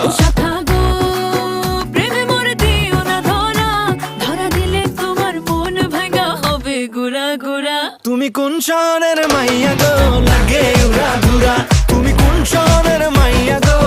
ও শাখা গো প্রেমে মরে দিও না ধরা, ধরা দিলে তোমার মন ভাঙা হবে গুড়া গুড়া। তুমি কোন শহরের মাইয়া গো লাগে উড়া ঘুরা, তুমি কোন শহরের মাইয়া গো